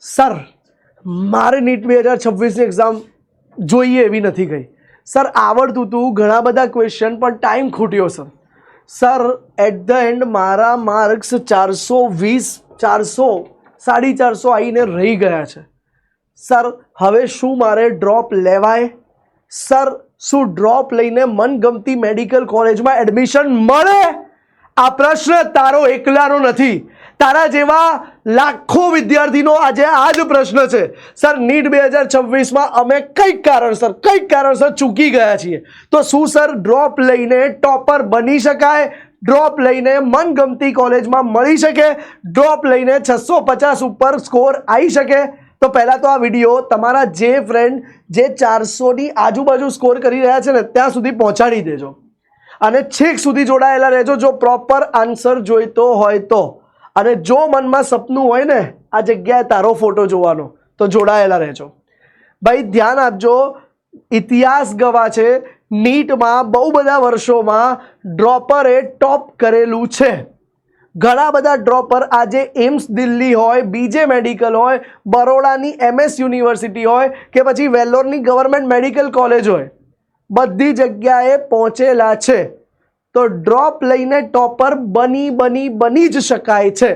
Sir મારે NEET 2026ની exam જોઈએ એવી નથી ગઈ સર. આવડતું હતું ઘણા બધા ક્વેશ્ચન પણ ટાઈમ ખૂટ્યો sir. Sir at the end મારા માર્ક્સ 420 400 450 આવીને રહી ગયા છે સર. હવે શું મારે ડ્રોપ લેવાય સર? શું ડ્રોપ લઈને મનગમતી મેડિકલ કોલેજમાં એડમિશન મળે? આ પ્રશ્ન તારો એકલાનો નથી, તારા જેવા લાખો વિદ્યાર્થીનો આજે આ જ પ્રશ્ન છે સર. નીટ 2026માં અમે કંઈક કારણસર ચૂકી ગયા છીએ, તો શું સર ડ્રોપ લઈને ટોપર બની શકાય? ડ્રોપ લઈને મનગમતી કોલેજમાં મળી શકે? ડ્રોપ લઈને 650 ઉપર સ્કોર આવી શકે? તો પહેલાં તો આ વિડીયો તમારા જે ફ્રેન્ડ જે 400ની આજુબાજુ સ્કોર કરી રહ્યા છે ને ત્યાં સુધી પહોંચાડી દેજો અને છેક સુધી જોડાયેલા રહેજો જો પ્રોપર આન્સર જોઈતો હોય તો. અને જો મનમાં સપનું હોય ને આ જગ્યાએ તારો ફોટો જોવાનો તો જોડાયેલા રહેજો ભાઈ. ધ્યાન આપજો, ઇતિહાસ ગવા છે નીટમાં બહુ બધા વર્ષોમાં ડ્રોપરે ટોપ કરેલું છે. ઘણા બધા ડ્રોપર આજે એમ્સ દિલ્હી હોય, બીજે મેડિકલ હોય, બરોડાની MS યુનિવર્સિટી હોય કે પછી વેલ્લોરની ગવર્મેન્ટ મેડિકલ કોલેજ હોય, બધી જગ્યાએ પહોંચેલા છે. તો ડ્રોપ લઈને ટોપર બની જ શકાય છે.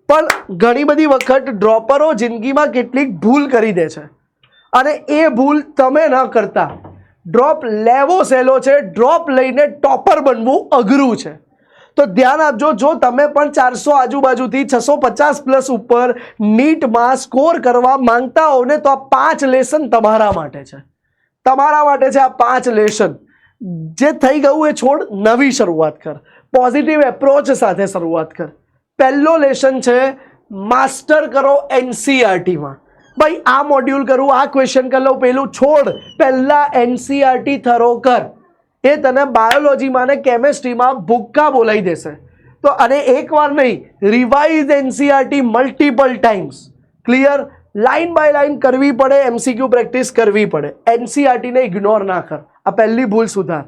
પણ ઘણી બધી વખત ડ્રોપરો જિંદગીમાં કેટલીક ભૂલ કરી દે છે અને એ ભૂલ તમે ન કરતા. ડ્રોપ લેવો સહેલો છે, ડ્રોપ લઈને ટોપર બનવું અઘરું છે. તો ધ્યાન આપજો, જો તમે પણ 400 આજુબાજુથી 650+ ઉપર નીટમાં સ્કોર કરવા માંગતા હો ને તો આ 5 લેસન તમારા માટે છે. આ 5 લેસન. જે થઈ ગયું એ છોડ, નવી શરૂઆત કર, પોઝિટિવ એપ્રોચ સાથે શરૂઆત કર. પહેલો લેસન છે માસ્ટર કરો NCERTમાં. ભાઈ આ મોડ્યુલ કરું, આ ક્વેશ્ચન કરી લઉં, પેલું છોડ, પહેલાં NCERT થરો કર. એ તને બાયોલોજીમાં ને કેમેસ્ટ્રીમાં ભૂક્કા બોલાવી દેશે. તો અને એકવાર નહીં, revise NCERT multiple times. Clear? Line by line કરવી પડે, MCQ પ્રેક્ટિસ કરવી પડે. NCERTને ઇગ્નોર ના કર. આ પહેલી ભૂલ સુધાર.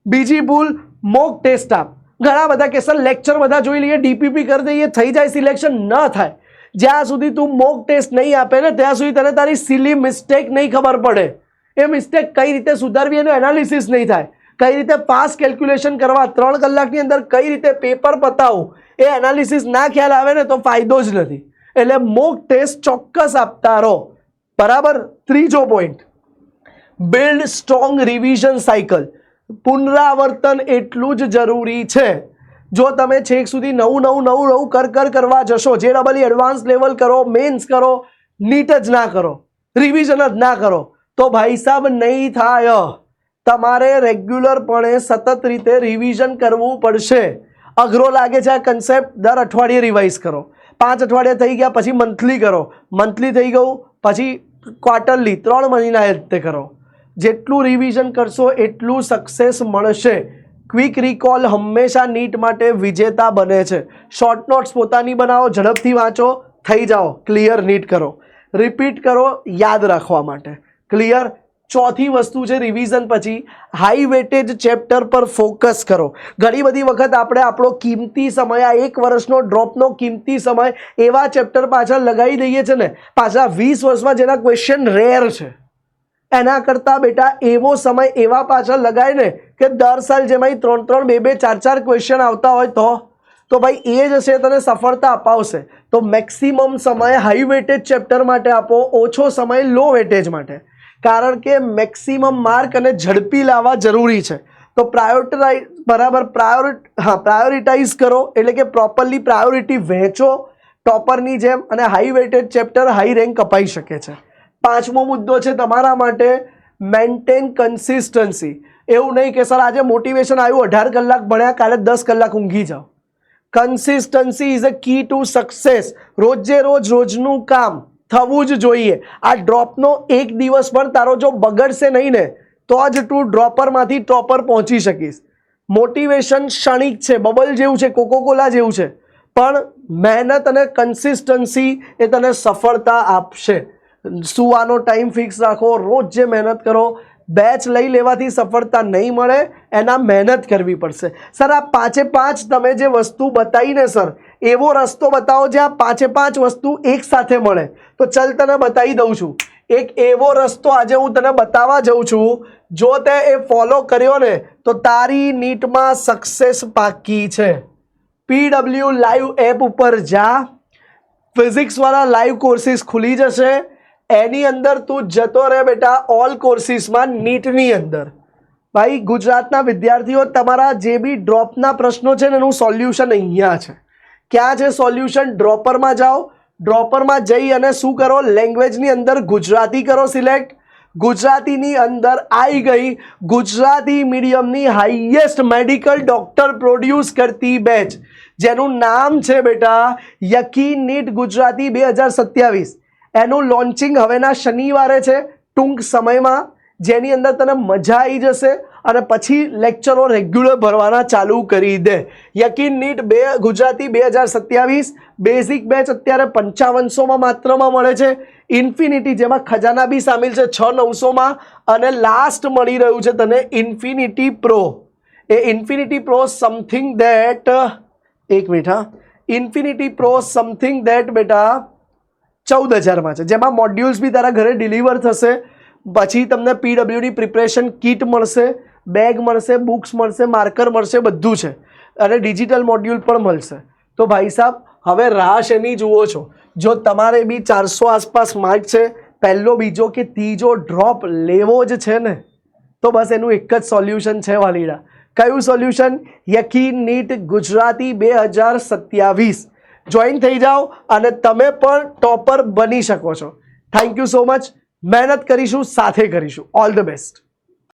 બીજી ભૂલ, મોક ટેસ્ટ આપ. ઘણા બધા કે સર લેક્ચર બધા જોઈ લઈએ, DPP કરી દઈએ, થઈ જાય સિલેક્શન. ન થાય. જ્યાં સુધી તું મોક ટેસ્ટ નહીં આપે ને ત્યાં સુધી તને તારી સિલી મિસ્ટેક નહીં ખબર પડે. એ મિસ્ટેક કઈ રીતે સુધારવી એનું એનાલિસિસ નહીં થાય. કઈ રીતે ફાસ્ટ કેલ્ક્યુલેશન કરવા, 3 કલાકની અંદર કઈ રીતે પેપર પતાવવું, એ એનાલિસિસ ના ખ્યાલ આવે ને તો ફાયદો જ નથી. એટલે મોક ટેસ્ટ ચોક્કસ આપતા રહો. બરાબર. ત્રીજો point, build strong revision cycle. પુનરાવર્તન એટલું જ જરૂરી છે. જો તમે છેક સુધી નવું કરવા જશો, જે ડબલ એડવાન્સ લેવલ કરો, મેન્સ કરો, નીટ જ ના કરો, રિવિઝન જ ના કરો, તો ભાઈ સાહેબ નહીં થાય. તમારે રેગ્યુલરપણે સતત રીતે રિવિઝન કરવું પડશે. અઘરો લાગે છે આ કન્સેપ્ટ, દર અઠવાડિયે રિવાઇઝ કરો. 5 અઠવાડિયા થઈ ગયા પછી મંથલી કરો, મંથલી થઈ ગયું પછી ક્વાર્ટરલી, 3 મહિના એ રીતે કરો. જેટલું રિવિઝન કરશો એટલું સક્સેસ મળશે. ક્વિક રિકોલ હંમેશા નીટ માટે વિજેતા બને છે. શોર્ટ નોટ્સ પોતાની બનાવો, ઝડપથી વાંચો, થઈ જાઓ ક્લિયર. નીટ કરો, રિપીટ કરો યાદ રાખવા માટે. ક્લિયર? ચોથી વસ્તુ છે રિવિઝન પછી હાઈ વેટેજ ચેપ્ટર પર ફોકસ કરો. ઘણી બધી વખત આપણે આપણો કિંમતી સમય, આ 1 વર્ષનો ડ્રોપનો કિંમતી સમય એવા ચેપ્ટર પાછળ લગાવી દઈએ છે ને, પાછલા 20 વર્ષમાં જેના ક્વેશ્ચન રેર છે એના કરતાં બેટા એવો સમય એવા પાછળ લગાય ને કે દર સાલ જેમાં 3 2 4 ક્વેશ્ચન આવતા હોય તો ભાઈ એ જ હશે તને સફળતા અપાવશે. તો મેક્સિમમ સમય હાઈ વેટેજ ચેપ્ટર માટે આપો, ઓછો સમય લો વેટેજ માટે. કારણ કે મેક્સિમમ માર્ક અને ઝડપી લાવવા જરૂરી છે. તો પ્રાયોરિટાઇઝ કરો, એટલે કે પ્રોપરલી પ્રાયોરિટી વહેંચો ટોપરની જેમ, અને high weightage chapter high rank અપાઈ શકે છે. 5મો મુદ્દો છે તમારા માટે, મેન્ટેન કન્સિસ્ટન્સી. એવું નહીં કે સર આજે મોટિવેશન આવ્યું, 18 કલાક ભણ્યા, કાલે 10 કલાક ઊંઘી જાઓ. Consistency is a key to success. રોજનું કામ થવું જ જોઈએ. આ ડ્રોપનો એક દિવસ પણ તારો જો બગડશે નહીં ને તો જ તું ડ્રોપરમાંથી ટોપર પહોંચી શકીશ. મોટિવેશન ક્ષણિક છે, બબલ જેવું છે, કોકોકોલા જેવું છે, પણ મહેનત અને કન્સિસ્ટન્સી એ તને સફળતા આપશે. સુવાનો ટાઈમ ફિક્સ રાખો, રોજ જે મહેનત કરો. બેચ લઈ લેવાથી સફળતા નહીં મળે, એના મહેનત કરવી પડશે. સર આ 5 તમે જે વસ્તુ બતાવીને સર એવો રસ્તો બતાવો જ્યાં 5 વસ્તુ એક સાથે મળે. તો ચલ તને બતાવી દઉં છું. એક એવો રસ્તો આજે હું તને બતાવવા જઉં છું, જો તે એ ફોલો કર્યો ને તો તારી નીટમાં સક્સેસ પાકી છે. PW લાઈવ એપ ઉપર જા, ફિઝિક્સવાળા લાઈવ કોર્સિસ ખુલી જશે, એની અંદર તું જતો રહે બેટા ઓલ કોર્સિસમાં નીટની અંદર. ભાઈ ગુજરાતના વિદ્યાર્થીઓ, તમારા જે બી ડ્રોપના પ્રશ્નો છે ને એનું સોલ્યુશન અહીંયા છે. ક્યાં છે સોલ્યુશન? ડ્રોપરમાં જાઓ. ડ્રોપરમાં જઈ અને શું કરો? લેંગ્વેજની અંદર ગુજરાતી કરો સિલેક્ટ. ગુજરાતીની અંદર આવી ગઈ ગુજરાતી મીડિયમની હાઈએસ્ટ મેડિકલ ડૉક્ટર પ્રોડ્યુસ કરતી બેચ, જેનું નામ છે બેટા યકીન નીટ ગુજરાતી 2027. એનું લોન્ચિંગ હવેના શનિવારે છે, ટૂંક સમયમાં, જેની અંદર તને મજા આવી જશે અને પછી લેક્ચરો રેગ્યુલર ભરવાના ચાલુ કરી દે. યકીન નીટ ગુજરાતી 2027 બેઝિક બેચ અત્યારે 5500માં માત્રમાં મળે છે. ઇન્ફિનિટી, જેમાં ખજાના બી સામેલ છે, 6900માં. અને લાસ્ટ મળી રહ્યું છે તને infinity pro. A infinity pro something that, એક મિનિટ હા, ઇન્ફિનિટી પ્રો સમથિંગ ધેટ બેટા 14000માં છે, જેમાં મોડ્યુલ્સ બી તારા ઘરે ડિલિવર થશે. પછી તમને PWની પ્રિપરેશન કિટ મળશે, બેગ મળશે, બુક્સ મળશે, માર્કર મળશે, બધું છે. અને ડિજિટલ મોડ્યુલ પણ મળશે. તો ભાઈ સાહેબ હવે રાહ શેની જુઓ છો? જો તમારે બી 400 આસપાસ માર્ક છે, પહેલો બીજો કે ત્રીજો ડ્રોપ લેવો જ છે ને, તો બસ એનું એક જ સોલ્યુશન છે વાલીડા. કયું સોલ્યુશન? યકીન નીટ ગુજરાતી 2027. જોઈન થઈ જાઓ અને તમે પણ ટોપર બની શકો છો. Thank you so much. મહેનત કરીશું, સાથે કરીશું. All the best.